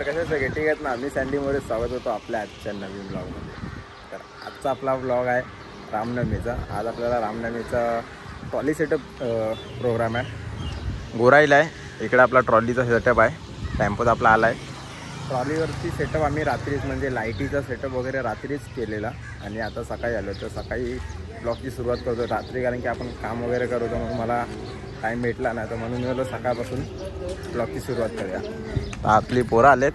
कसे सगळे ठीक आहेत ना. मी सँडी मोरे स्वागत होतो आपल्या आजच्या नवीन ब्लॉगमध्ये. तर आजचा आपला ब्लॉग आहे रामनवमीचा. आज आपल्याला रामनवमीचा ट्रॉली सेटअप प्रोग्राम आहे. गोराईला आहे इकडे आपला ट्रॉलीचा सेटअप आहे. टेम्पोत आपला आला आहे. ट्रॉलीवरती सेटअप आम्ही रात्रीच म्हणजे लाईटीचा सेटअप वगैरे रात्रीच केलेला आणि आता सकाळी आलो. तर सकाळी ब्लॉगची सुरुवात करतो रात्री, कारण की आपण काम वगैरे करत होतो. मग मला टाईम भेटला नाही तर म्हणून मी सकाळपासून ब्लॉगची सुरुवात करूया. तर आपली पोरं आलेत.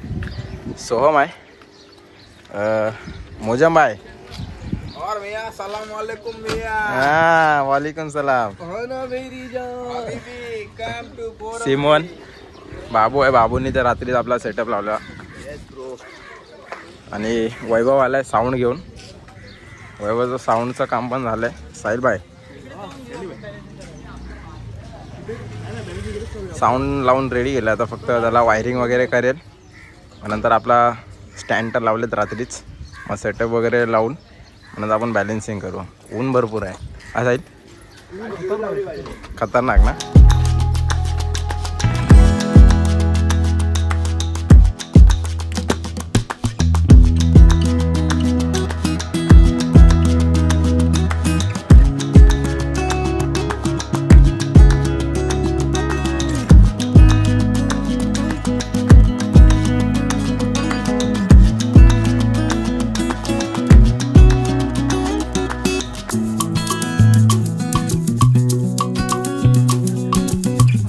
सोहम आहे, मोजम आहे और भैया सलाम वालेकुम भैया. हाँ वालेकुम सलाम. सिमोन बाबू आहे. बाबूंनी तर रात्रीच आपला सेटअप लावला. आणि वैभव आलाय साऊंड घेऊन. वैभवचं साऊंडचं काम पण झालंय. साहिल भाई साऊंड लावून रेडी केलं. आता फक्त त्याला वायरिंग वगैरे करेल. नंतर आपला स्टँड तर लावलेत रात्रीच. मग सेटअप वगैरे लावून नंतर आपण बॅलेन्सिंग करू. ऊन भरपूर आहे. असं खतरनाक ना.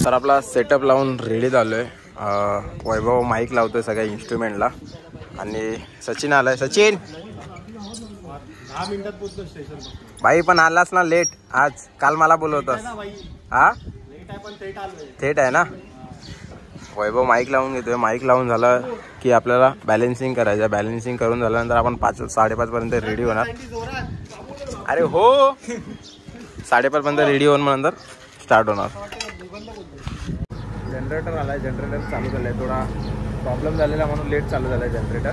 तर आपला सेटअप लावून रेडी झालो आहे. वैभव माईक लावतोय सगळ्या इन्स्ट्रुमेंटला. आणि सचिन आलाय. सचिन 10 मिनिटात पोहोचतो स्टेशन. भाई पण आलास ना लेट आज. काल मला बोलवतस. हा थेट आहे ना. वैभव माईक लावून घेतोय. माईक लावून झालं की आपल्याला बॅलेन्सिंग करायचं. बॅलेन्सिंग करून झाल्यानंतर आपण 5-5:30 पर्यंत रेडी होणार. अरे हो 5:30 पर्यंत रेडी होऊन मग नंतर स्टार्ट होणार. जनरेटर आला आहे. जनरेटर चालू झालं आहे. थोडा प्रॉब्लेम झालेला म्हणून लेट चालू झाला आहे जनरेटर.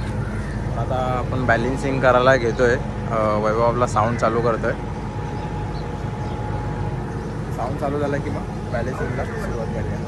आता आपण बॅलेन्सिंग करायला घेतो आहे. वैभव आपला साऊंड चालू करतो आहे. साऊंड चालू झाला की मग बॅलेन्सिंगला सुरुवात करूया.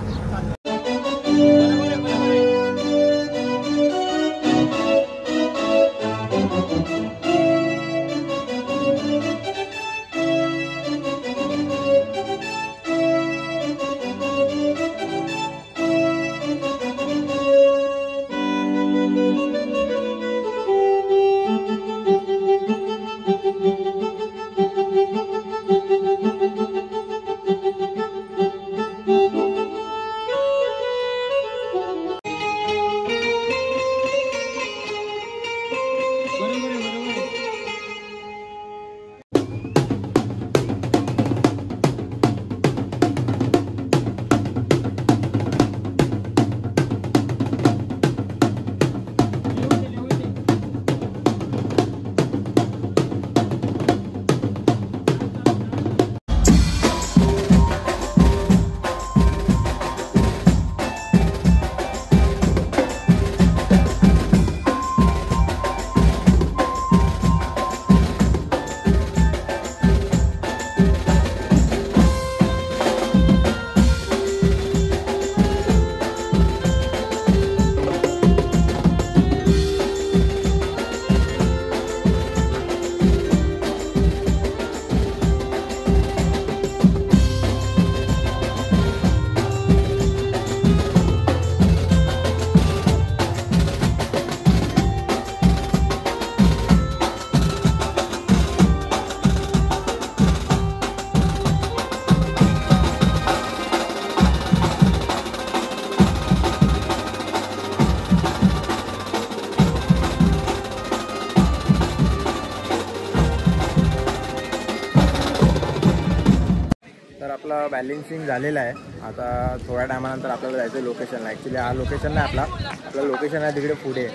आपलं बॅलेन्सिंग झालेलं आहे. आता थोड्या टायमानंतर आपल्याला जायचं लोकेशनला. ॲक्च्युली हा लोकेशन नाही आपलं लोकेशन आहे तिकडे पुढे.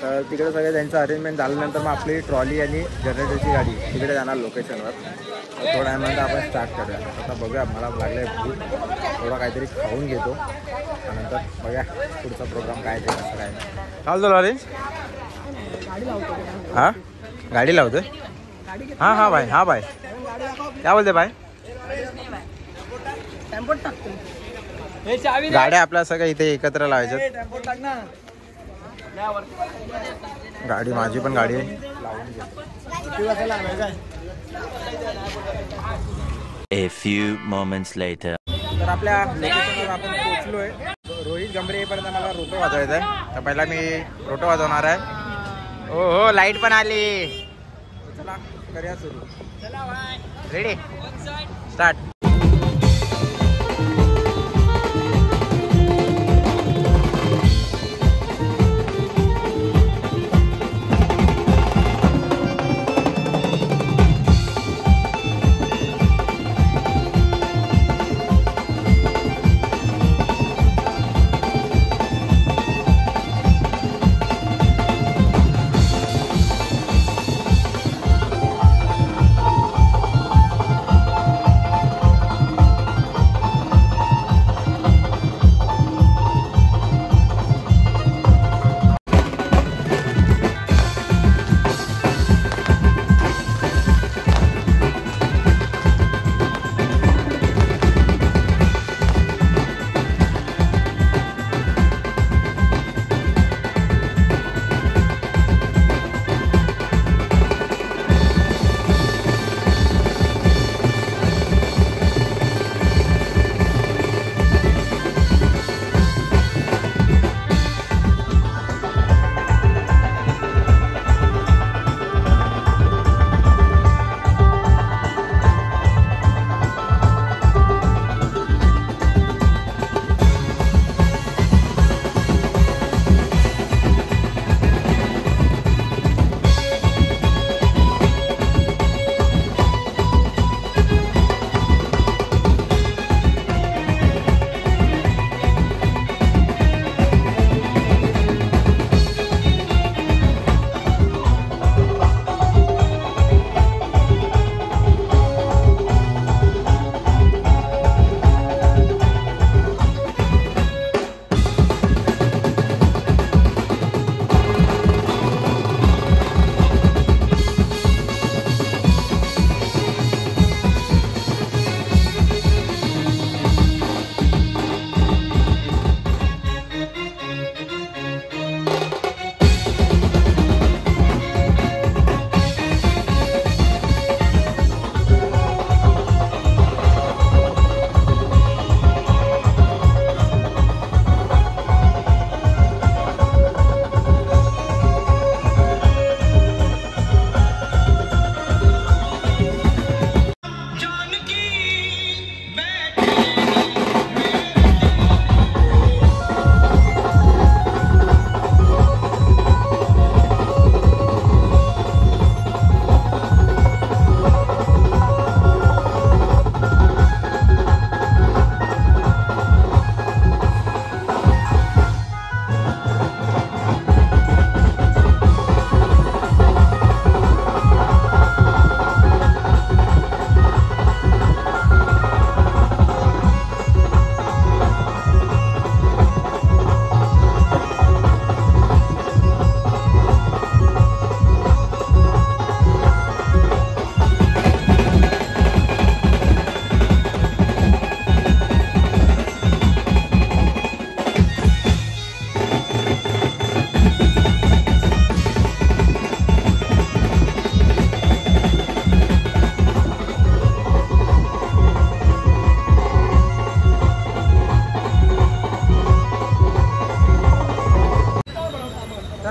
तर तिकडे सगळं त्यांचं अरेंजमेंट झाल्यानंतर मग आपली ट्रॉली आणि जनरेटरची गाडी तिकडे जाणार लोकेशनवर. थोड्या टायमानंतर आपण स्टार्ट करूया. आता बघूया, मला लागलं आहे भूक. थोडा काहीतरी खाऊन घेतो नंतर बघूया पुढचा प्रोग्राम काय ते कसं काय. चालू झालं अरेंज. हां गाडी लावतोय. हां हां भाई. हां भाई काय बोलते भाई. गाड्या आपल्या सगळ्या इथे एकत्र लावायच्या. गाडी माझी पण गाडी आहे. A few moments later. तर आपल्या लोकेशनवर आपण पोहोचलोय. रोहित गंभीर येईपर्यंत मला रोटो वाजवायचा आहे. तर पहिला मी रोटो वाजवणार आहे. हो लाईट पण आली. चला करूया सुरू. Ready start.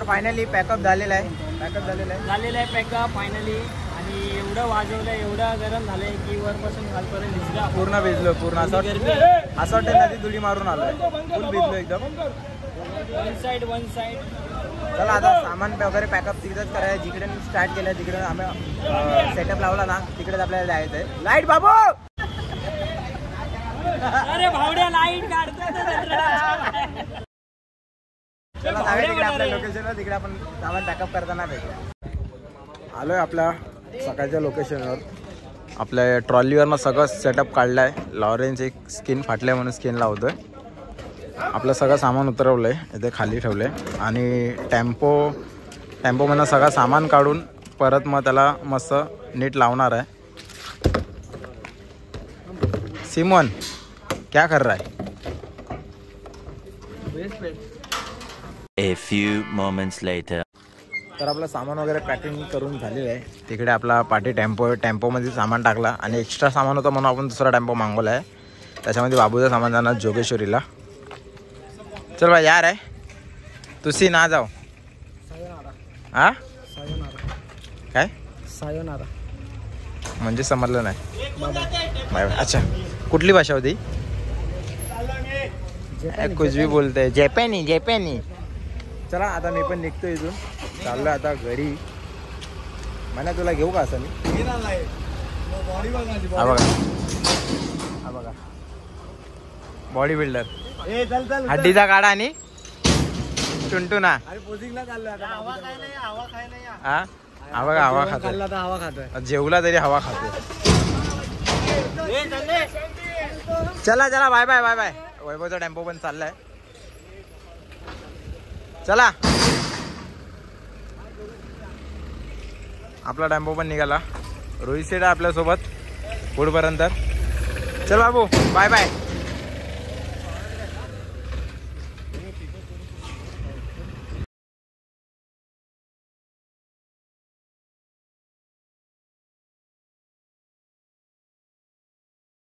फायनली पॅकअप झालेला आहे पॅकअप फायनली. आणि एवढं वाजवलं, एवढं गरम झालंय की वरपासून खालपर्यंत भिजला. पूर्ण भिजलो पूर्ण. असं वाटतं नदी धुळी मारून आलोय. फुल भिजलो एकदम. One side. चला आता सामान वगैरे पॅकअप तिकडेच करायचं. जिकडे स्टार्ट केलं तिकडे आम्ही सेटअप लावला ना, तिकडेच आपल्याला जायचं आहे. लाईट बाबू. अरे भावड्या लाईट काढतो. चला जाऊया तिकडे आपल्या लोकेशनवर. तिकडे आपण सामान पॅकअप करताना भेटूया. आलोय आपल्या सकाळच्या लोकेशनवर. आपल्या ट्रॉलीवरनं सगळं सेटअप काढलं आहे. लॉरेंज एक स्किन फाटलं म्हणून स्किन लावतोय. आपलं सगळं सामान उतरवलं आहे, इथे खाली ठेवलं आहे. आणि टेम्पोमधनं सगळं सामान काढून परत मग त्याला मस्त नीट लावणार आहे. सिमोन क्या कर रहा है? A few moments later. तर आपलं सामान वगैरे पॅकिंग करून झालेलं आहे. तिकडे आपला पाठी टेम्पोमध्ये सामान टाकला आणि एक्स्ट्रा सामान होतं म्हणून आपण दुसरा टेम्पो मागवला आहे. त्याच्यामध्ये बाबूचं सामान जाणार जोगेश्वरीला. चल भाई यार आहे तुसी ना जाऊ. हा काय सायोनारा म्हणजे समजलं नाही. Bye bye. अच्छा कुठली भाषा होती. कुछ भी बोलते जॅपॅनी. चला आता मी पण निघतो इथून. चाललो आता घरी. म्हणा तुला घेऊ का असं मी. हा बघा बॉडी बिल्डर हड्डीचा काढा आणि टुनटुना. हा हवा खातोय. जेवला तरी हवा खातोय. चला बाय बाय. वैभवचा टेम्पो पण चाललाय. चला आपला टेम्पो पण निघाला. रोहित शेठ आपल्यासोबत पुढपर्यंत. चल बाबू बाय बाय.